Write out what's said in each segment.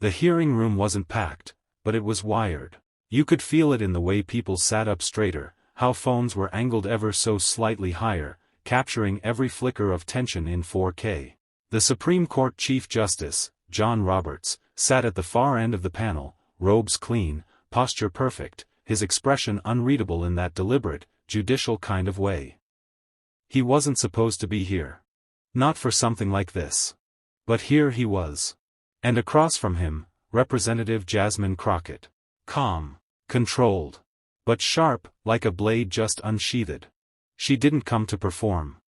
The hearing room wasn't packed, but it was wired. You could feel it in the way people sat up straighter, how phones were angled ever so slightly higher, capturing every flicker of tension in 4K. The Supreme Court Chief Justice, John Roberts, sat at the far end of the panel, robes clean, posture perfect, his expression unreadable in that deliberate, judicial kind of way. He wasn't supposed to be here. Not for something like this. But here he was. And across from him, Representative Jasmine Crockett. Calm, controlled, but sharp, like a blade just unsheathed. She didn't come to perform.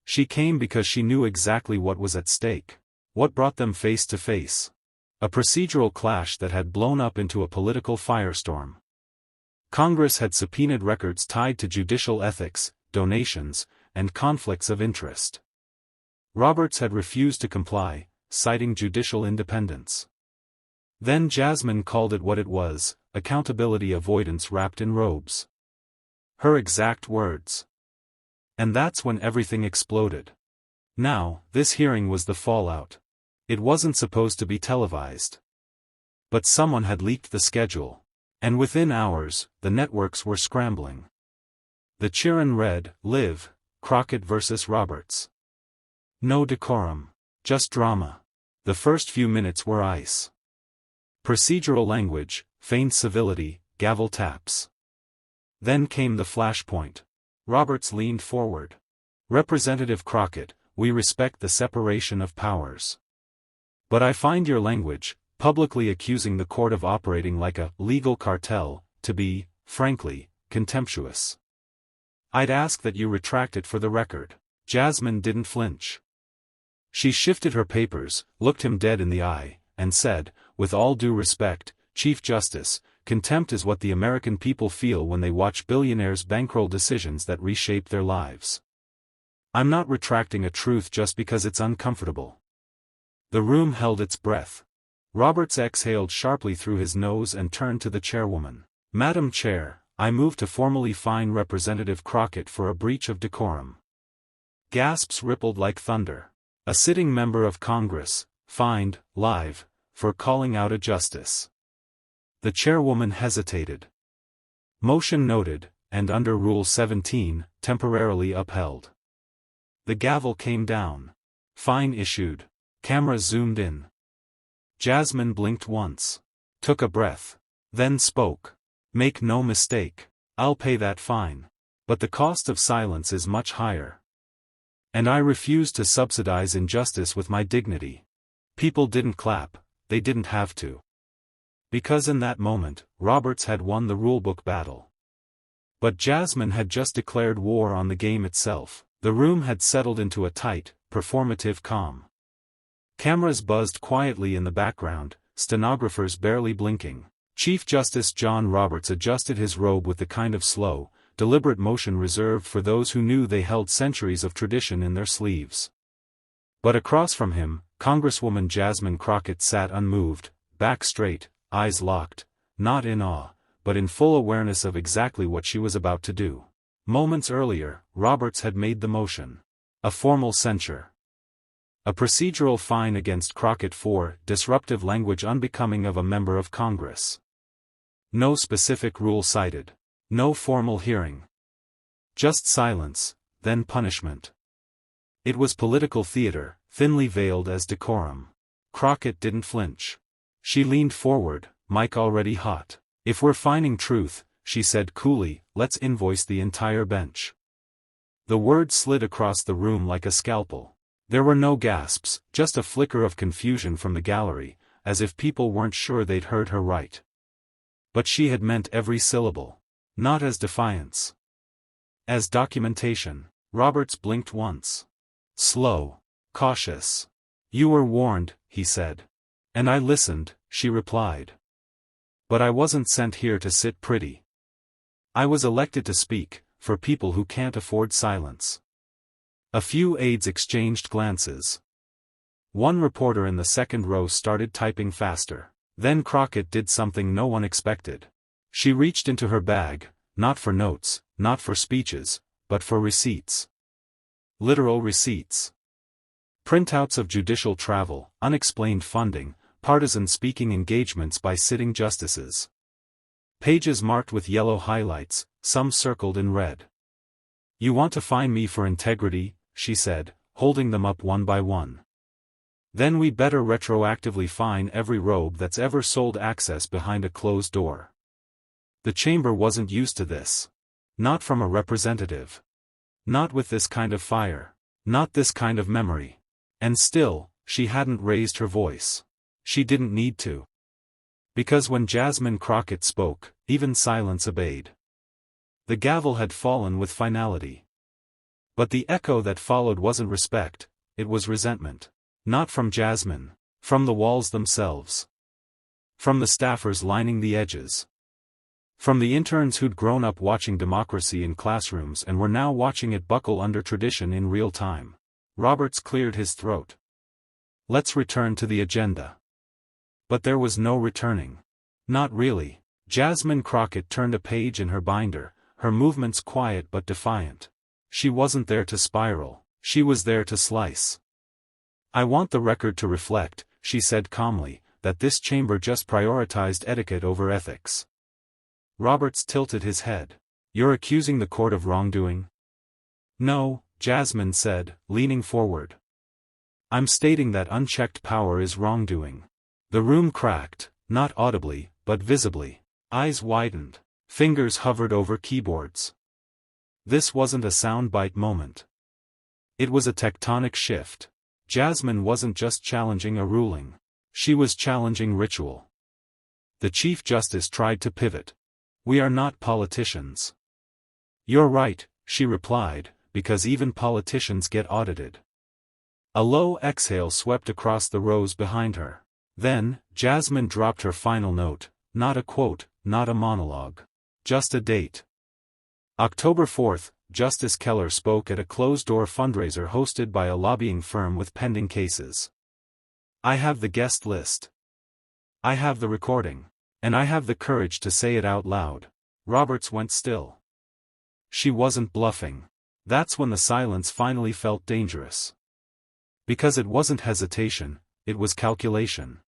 She came because she knew exactly what was at stake. What brought them face to face. A procedural clash that had blown up into a political firestorm. Congress had subpoenaed records tied to judicial ethics, donations, and conflicts of interest. Roberts had refused to comply, citing judicial independence. Then Jasmine called it what it was, accountability avoidance wrapped in robes. Her exact words. And that's when everything exploded. Now, this hearing was the fallout. It wasn't supposed to be televised. But someone had leaked the schedule. And within hours, the networks were scrambling. The Chiron read, Live, Crockett versus Roberts. No decorum. Just drama. The first few minutes were ice. Procedural language, feigned civility, gavel taps. Then came the flashpoint. Roberts leaned forward. Representative Crockett, we respect the separation of powers. But I find your language, publicly accusing the court of operating like a legal cartel, to be, frankly, contemptuous. I'd ask that you retract it for the record. Jasmine didn't flinch. She shifted her papers, looked him dead in the eye, and said, with all due respect, Chief Justice, contempt is what the American people feel when they watch billionaires bankroll decisions that reshape their lives. I'm not retracting a truth just because it's uncomfortable. The room held its breath. Roberts exhaled sharply through his nose and turned to the chairwoman. Madam Chair, I move to formally fine Representative Crockett for a breach of decorum. Gasps rippled like thunder. A sitting member of Congress, fined, live, for calling out a justice. The chairwoman hesitated. Motion noted, and under Rule 17, temporarily upheld. The gavel came down. Fine issued. Camera zoomed in. Jasmine blinked once. Took a breath. Then spoke. Make no mistake. I'll pay that fine. But the cost of silence is much higher. And I refuse to subsidize injustice with my dignity. People didn't clap, they didn't have to. Because in that moment, Roberts had won the rulebook battle. But Jasmine had just declared war on the game itself. The room had settled into a tight, performative calm. Cameras buzzed quietly in the background, stenographers barely blinking. Chief Justice John Roberts adjusted his robe with the kind of slow, deliberate motion reserved for those who knew they held centuries of tradition in their sleeves. But across from him, Congresswoman Jasmine Crockett sat unmoved, back straight, eyes locked, not in awe, but in full awareness of exactly what she was about to do. Moments earlier, Roberts had made the motion. A formal censure. A procedural fine against Crockett for disruptive language unbecoming of a member of Congress. No specific rule cited. No formal hearing. Just silence, then punishment. It was political theater, thinly veiled as decorum. Crockett didn't flinch. She leaned forward, mic already hot. If we're fining truth, she said coolly, let's invoice the entire bench. The word slid across the room like a scalpel. There were no gasps, just a flicker of confusion from the gallery, as if people weren't sure they'd heard her right. But she had meant every syllable. Not as defiance. As documentation. Roberts blinked once. Slow. Cautious. You were warned, he said. And I listened, she replied. But I wasn't sent here to sit pretty. I was elected to speak, for people who can't afford silence. A few aides exchanged glances. One reporter in the second row started typing faster. Then Crockett did something no one expected. She reached into her bag, not for notes, not for speeches, but for receipts. Literal receipts. Printouts of judicial travel, unexplained funding, partisan speaking engagements by sitting justices. Pages marked with yellow highlights, some circled in red. "You want to fine me for integrity," she said, holding them up one by one. "Then we better retroactively fine every robe that's ever sold access behind a closed door." The chamber wasn't used to this. Not from a representative. Not with this kind of fire. Not this kind of memory. And still, she hadn't raised her voice. She didn't need to. Because when Jasmine Crockett spoke, even silence obeyed. The gavel had fallen with finality. But the echo that followed wasn't respect, it was resentment. Not from Jasmine. From the walls themselves. From the staffers lining the edges. From the interns who'd grown up watching democracy in classrooms and were now watching it buckle under tradition in real time. Roberts cleared his throat. "Let's return to the agenda." But there was no returning. Not really. Jasmine Crockett turned a page in her binder, her movements quiet but defiant. She wasn't there to spiral, she was there to slice. "I want the record to reflect," she said calmly, "that this chamber just prioritized etiquette over ethics." Roberts tilted his head. "You're accusing the court of wrongdoing?" "No," Jasmine said, leaning forward. "I'm stating that unchecked power is wrongdoing." The room cracked, not audibly, but visibly. Eyes widened. Fingers hovered over keyboards. This wasn't a soundbite moment. It was a tectonic shift. Jasmine wasn't just challenging a ruling. She was challenging ritual. The Chief Justice tried to pivot. "We are not politicians." "You're right," she replied, "because even politicians get audited." A low exhale swept across the rows behind her. Then, Jasmine dropped her final note, not a quote, not a monologue. Just a date. October 4th, Justice Keller spoke at a closed-door fundraiser hosted by a lobbying firm with pending cases. "I have the guest list. I have the recording. And I have the courage to say it out loud." Roberts went still. She wasn't bluffing. That's when the silence finally felt dangerous. Because it wasn't hesitation, it was calculation.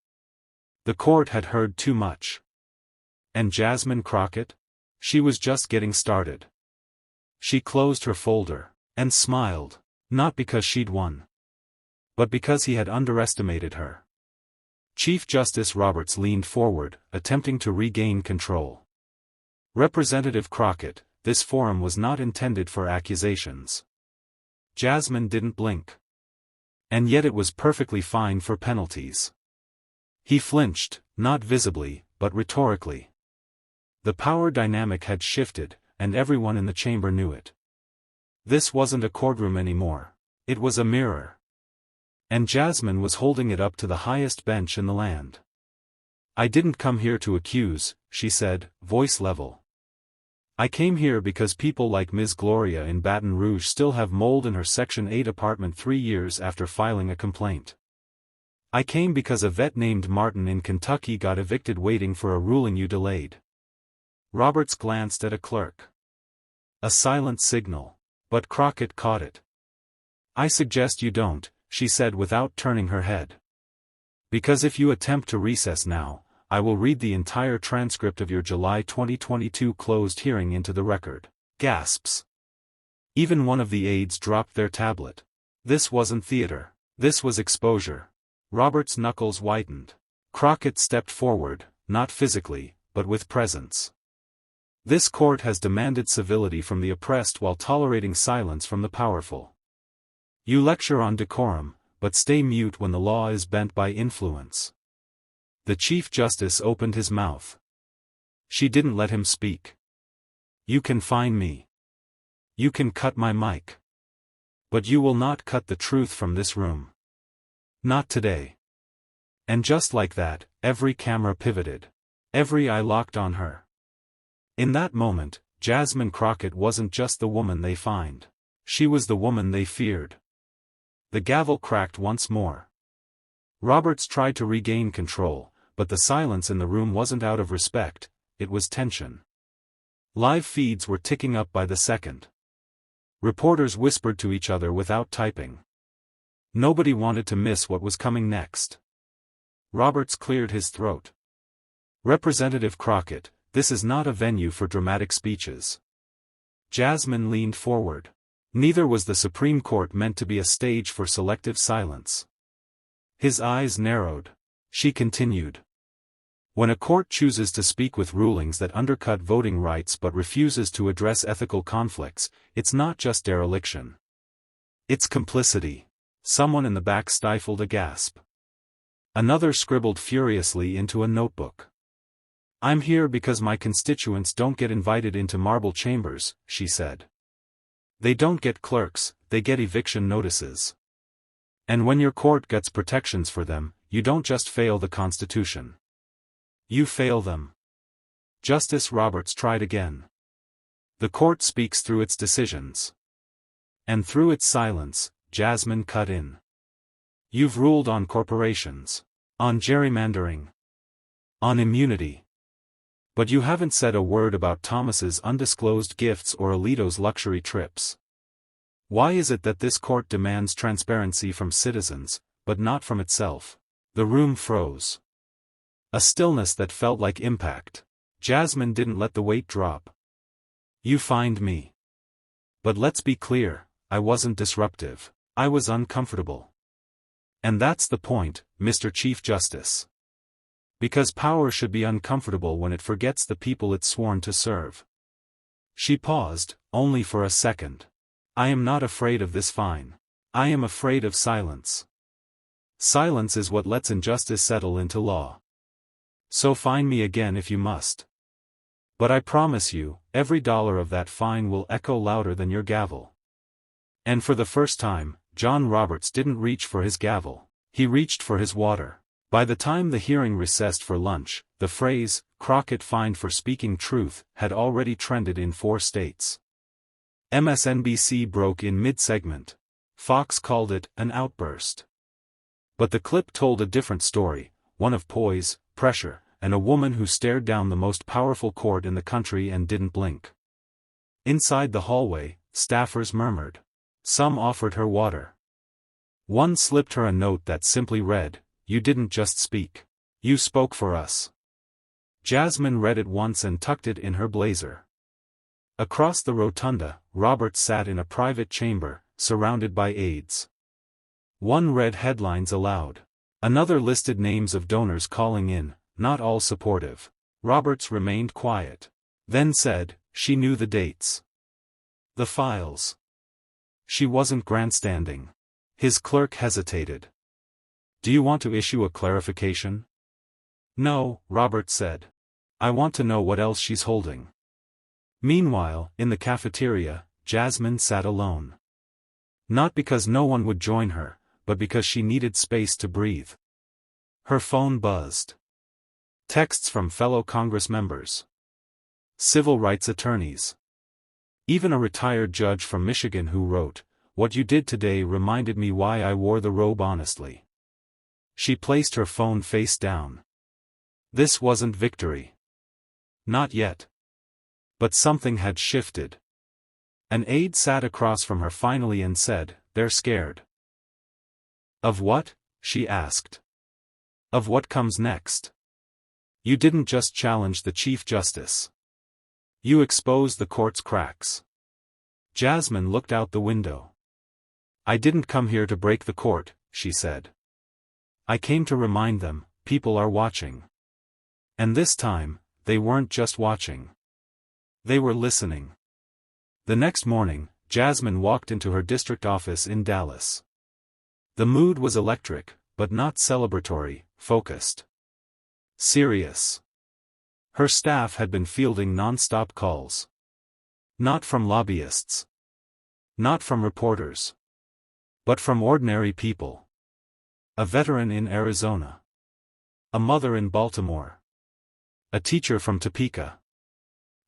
The court had heard too much. And Jasmine Crockett? She was just getting started. She closed her folder, and smiled, not because she'd won, but because he had underestimated her. Chief Justice Roberts leaned forward, attempting to regain control. "Representative Crockett, this forum was not intended for accusations." Jasmine didn't blink. And yet it was perfectly fine for penalties. He flinched, not visibly, but rhetorically. The power dynamic had shifted, and everyone in the chamber knew it. This wasn't a courtroom anymore. It was a mirror. And Jasmine was holding it up to the highest bench in the land. "I didn't come here to accuse," she said, voice level. "I came here because people like Ms. Gloria in Baton Rouge still have mold in her Section 8 apartment 3 years after filing a complaint. I came because a vet named Martin in Kentucky got evicted waiting for a ruling you delayed." Roberts glanced at a clerk. A silent signal. But Crockett caught it. "I suggest you don't," she said without turning her head. "Because if you attempt to recess now, I will read the entire transcript of your July 2022 closed hearing into the record." Gasps. Even one of the aides dropped their tablet. This wasn't theater. This was exposure. Robert's knuckles whitened. Crockett stepped forward, not physically, but with presence. "This court has demanded civility from the oppressed while tolerating silence from the powerful. You lecture on decorum, but stay mute when the law is bent by influence." The Chief Justice opened his mouth. She didn't let him speak. "You can fine me. You can cut my mic. But you will not cut the truth from this room. Not today." And just like that, every camera pivoted. Every eye locked on her. In that moment, Jasmine Crockett wasn't just the woman they fined. She was the woman they feared. The gavel cracked once more. Roberts tried to regain control, but the silence in the room wasn't out of respect, it was tension. Live feeds were ticking up by the second. Reporters whispered to each other without typing. Nobody wanted to miss what was coming next. Roberts cleared his throat. Representative Crockett, this is not a venue for dramatic speeches. Jasmine leaned forward. Neither was the Supreme Court meant to be a stage for selective silence. His eyes narrowed. She continued. When a court chooses to speak with rulings that undercut voting rights but refuses to address ethical conflicts, it's not just dereliction. It's complicity. Someone in the back stifled a gasp. Another scribbled furiously into a notebook. I'm here because my constituents don't get invited into marble chambers, she said. They don't get clerks, they get eviction notices. And when your court gets protections for them, you don't just fail the Constitution. You fail them. Justice Roberts tried again. The court speaks through its decisions. And through its silence, Jasmine cut in. You've ruled on corporations. On gerrymandering. On immunity. But you haven't said a word about Thomas's undisclosed gifts or Alito's luxury trips. Why is it that this court demands transparency from citizens, but not from itself? The room froze. A stillness that felt like impact. Jasmine didn't let the weight drop. You fined me. But let's be clear, I wasn't disruptive. I was uncomfortable. And that's the point, Mr. Chief Justice. Because power should be uncomfortable when it forgets the people it's sworn to serve. She paused, only for a second. I am not afraid of this fine. I am afraid of silence. Silence is what lets injustice settle into law. So fine me again if you must. But I promise you, every dollar of that fine will echo louder than your gavel. And for the first time, John Roberts didn't reach for his gavel. He reached for his water. By the time the hearing recessed for lunch, the phrase, Crockett fined for speaking truth, had already trended in 4 states. MSNBC broke in mid-segment. Fox called it an outburst. But the clip told a different story, one of poise, pressure, and a woman who stared down the most powerful court in the country and didn't blink. Inside the hallway, staffers murmured. Some offered her water. One slipped her a note that simply read, "You didn't just speak. You spoke for us." Jasmine read it once and tucked it in her blazer. Across the rotunda, Roberts sat in a private chamber, surrounded by aides. One read headlines aloud. Another listed names of donors calling in, not all supportive. Roberts remained quiet. Then said, she knew the dates. The files. She wasn't grandstanding. His clerk hesitated. Do you want to issue a clarification? No, Roberts said. I want to know what else she's holding. Meanwhile, in the cafeteria, Jasmine sat alone. Not because no one would join her, but because she needed space to breathe. Her phone buzzed. Texts from fellow Congress members. Civil rights attorneys. Even a retired judge from Michigan who wrote, "What you did today reminded me why I wore the robe honestly." She placed her phone face down. This wasn't victory. Not yet. But something had shifted. An aide sat across from her finally and said, "They're scared." Of what? She asked. Of what comes next. You didn't just challenge the Chief Justice. You exposed the court's cracks. Jasmine looked out the window. I didn't come here to break the court, she said. I came to remind them, people are watching. And this time, they weren't just watching. They were listening. The next morning, Jasmine walked into her district office in Dallas. The mood was electric, but not celebratory, focused. Serious. Her staff had been fielding non-stop calls. Not from lobbyists. Not from reporters. But from ordinary people. A veteran in Arizona. A mother in Baltimore. A teacher from Topeka.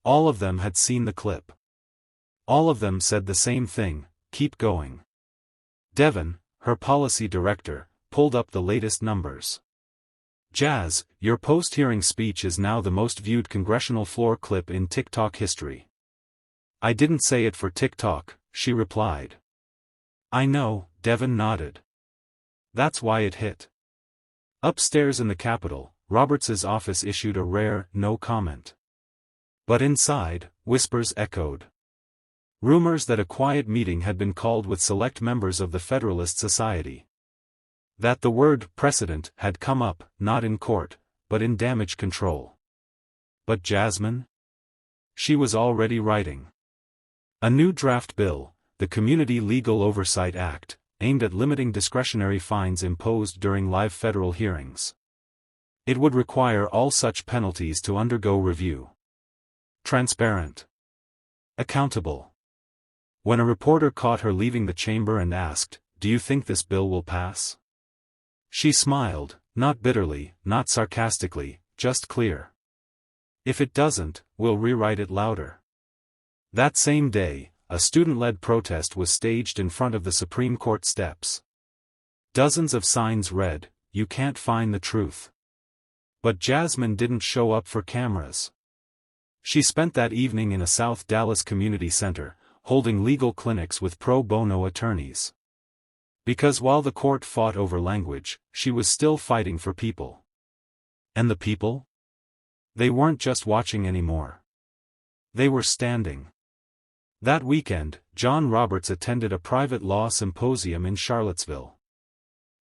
All of them had seen the clip. All of them said the same thing, keep going. Devin, her policy director, pulled up the latest numbers. Jazz, your post-hearing speech is now the most viewed congressional floor clip in TikTok history. I didn't say it for TikTok, she replied. I know, Devin nodded. That's why it hit. Upstairs in the Capitol, Roberts's office issued a rare, no comment. But inside, whispers echoed. Rumors that a quiet meeting had been called with select members of the Federalist Society. That the word precedent had come up, not in court, but in damage control. But Jasmine? She was already writing a new draft bill, the Community Legal Oversight Act, aimed at limiting discretionary fines imposed during live federal hearings. It would require all such penalties to undergo review. Transparent. Accountable. When a reporter caught her leaving the chamber and asked, "Do you think this bill will pass?" she smiled, not bitterly, not sarcastically, just clear. "If it doesn't, we'll rewrite it louder." That same day, a student-led protest was staged in front of the Supreme Court steps. Dozens of signs read, "You can't find the truth." But Jasmine didn't show up for cameras. She spent that evening in a South Dallas community center, holding legal clinics with pro bono attorneys. Because while the court fought over language, she was still fighting for people. And the people? They weren't just watching anymore. They were standing. That weekend, John Roberts attended a private law symposium in Charlottesville.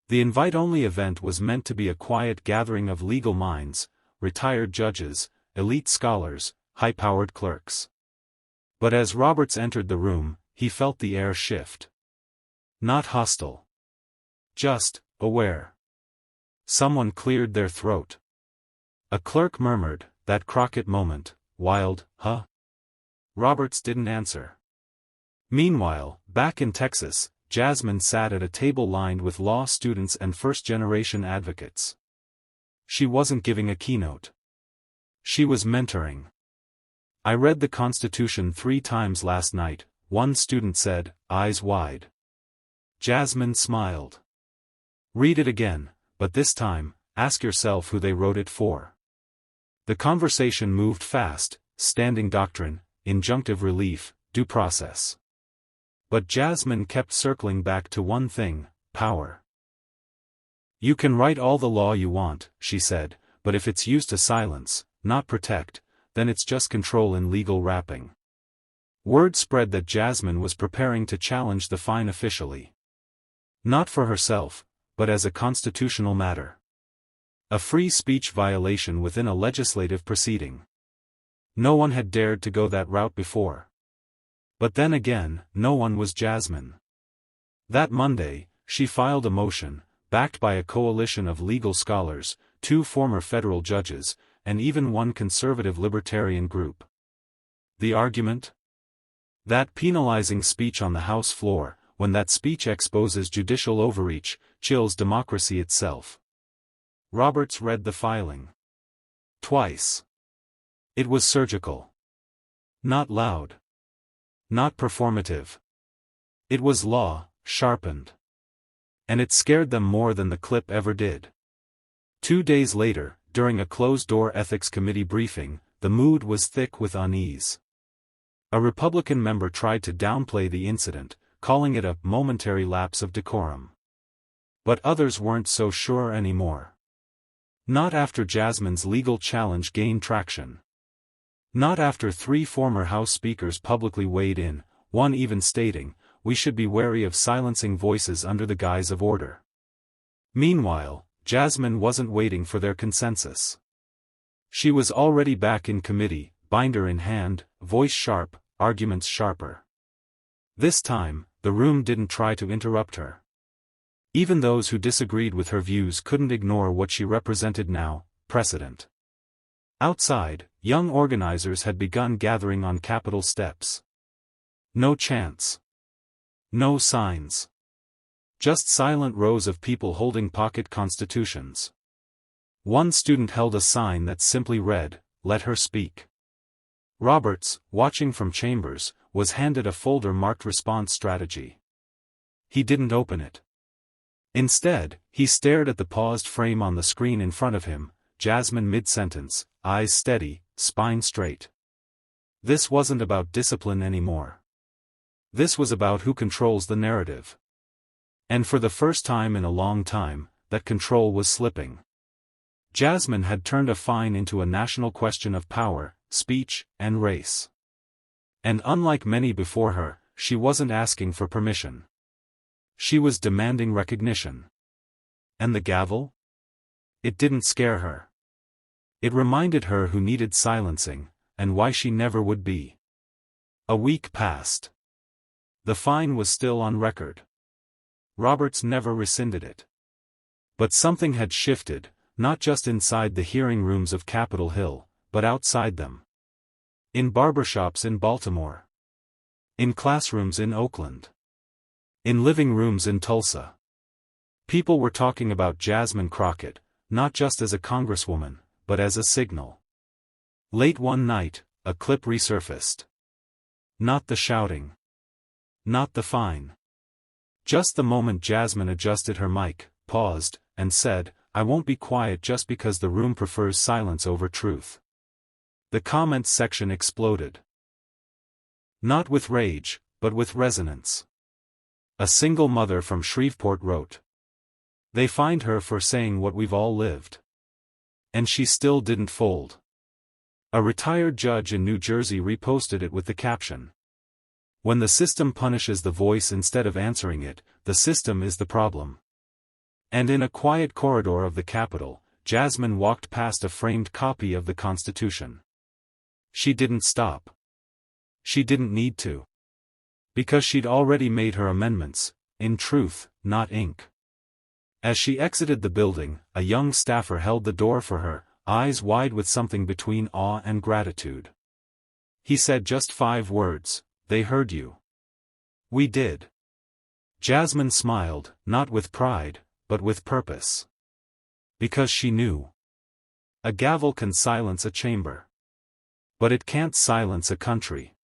The invite-only event was meant to be a quiet gathering of legal minds, retired judges, elite scholars, high-powered clerks. But as Roberts entered the room, he felt the air shift. Not hostile. Just aware. Someone cleared their throat. A clerk murmured, "That Crockett moment, wild, huh?" Roberts didn't answer. Meanwhile, back in Texas, Jasmine sat at a table lined with law students and first-generation advocates. She wasn't giving a keynote. She was mentoring. "I read the Constitution 3 times last night," one student said, eyes wide. Jasmine smiled. "Read it again, but this time, ask yourself who they wrote it for." The conversation moved fast: standing doctrine, injunctive relief, due process. But Jasmine kept circling back to one thing: power. "You can write all the law you want," she said, "but if it's used to silence, not protect, then it's just control in legal wrapping." Word spread that Jasmine was preparing to challenge the fine officially. Not for herself, but as a constitutional matter. A free speech violation within a legislative proceeding. No one had dared to go that route before. But then again, no one was Jasmine. That Monday, she filed a motion, backed by a coalition of legal scholars, 2 former federal judges, and even one conservative libertarian group. The argument? That penalizing speech on the House floor, when that speech exposes judicial overreach, chills democracy itself. Roberts read the filing. Twice. It was surgical. Not loud. Not performative. It was law, sharpened. And it scared them more than the clip ever did. 2 days later, during a closed-door ethics committee briefing, the mood was thick with unease. A Republican member tried to downplay the incident, calling it a momentary lapse of decorum. But others weren't so sure anymore. Not after Jasmine's legal challenge gained traction. Not after 3 former House speakers publicly weighed in, one even stating, "We should be wary of silencing voices under the guise of order." Meanwhile, Jasmine wasn't waiting for their consensus. She was already back in committee, binder in hand, voice sharp, arguments sharper. This time, the room didn't try to interrupt her. Even those who disagreed with her views couldn't ignore what she represented now: precedent. Outside, young organizers had begun gathering on Capitol steps. No chants. No signs. Just silent rows of people holding pocket constitutions. One student held a sign that simply read, "Let her speak." Roberts, watching from chambers, was handed a folder marked Response Strategy. He didn't open it. Instead, he stared at the paused frame on the screen in front of him, Jasmine mid-sentence, eyes steady, spine straight. This wasn't about discipline anymore. This was about who controls the narrative. And for the first time in a long time, that control was slipping. Jasmine had turned a fine into a national question of power, speech, and race. And unlike many before her, she wasn't asking for permission. She was demanding recognition. And the gavel? It didn't scare her. It reminded her who needed silencing, and why she never would be. A week passed. The fine was still on record. Roberts never rescinded it. But something had shifted, not just inside the hearing rooms of Capitol Hill, but outside them. In barbershops in Baltimore. In classrooms in Oakland. In living rooms in Tulsa. People were talking about Jasmine Crockett, not just as a congresswoman, but as a signal. Late one night, a clip resurfaced. Not the shouting. Not the fine. Just the moment Jasmine adjusted her mic, paused, and said, "I won't be quiet just because the room prefers silence over truth." The comments section exploded. Not with rage, but with resonance. A single mother from Shreveport wrote, "They fined her for saying what we've all lived. And she still didn't fold." A retired judge in New Jersey reposted it with the caption, "When the system punishes the voice instead of answering it, the system is the problem." And in a quiet corridor of the Capitol, Jasmine walked past a framed copy of the Constitution. She didn't stop. She didn't need to. Because she'd already made her amendments, in truth, not ink. As she exited the building, a young staffer held the door for her, eyes wide with something between awe and gratitude. He said just 5 words, "They heard you." "We did." Jasmine smiled, not with pride, but with purpose. Because she knew. A gavel can silence a chamber. But it can't silence a country.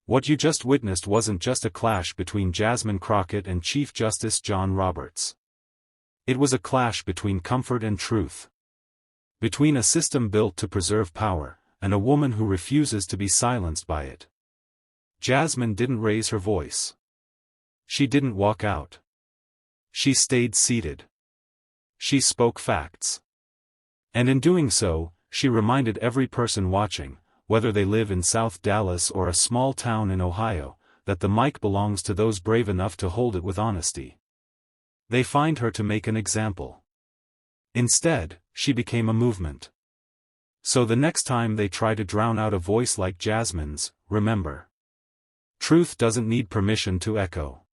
What you just witnessed wasn't just a clash between Jasmine Crockett and Chief Justice John Roberts. It was a clash between comfort and truth. Between a system built to preserve power, and a woman who refuses to be silenced by it. Jasmine didn't raise her voice. She didn't walk out. She stayed seated. She spoke facts. And in doing so, she reminded every person watching, whether they live in South Dallas or a small town in Ohio, that the mic belongs to those brave enough to hold it with honesty. They fined her to make an example. Instead, she became a movement. So the next time they try to drown out a voice like Jasmine's, remember. Truth doesn't need permission to echo.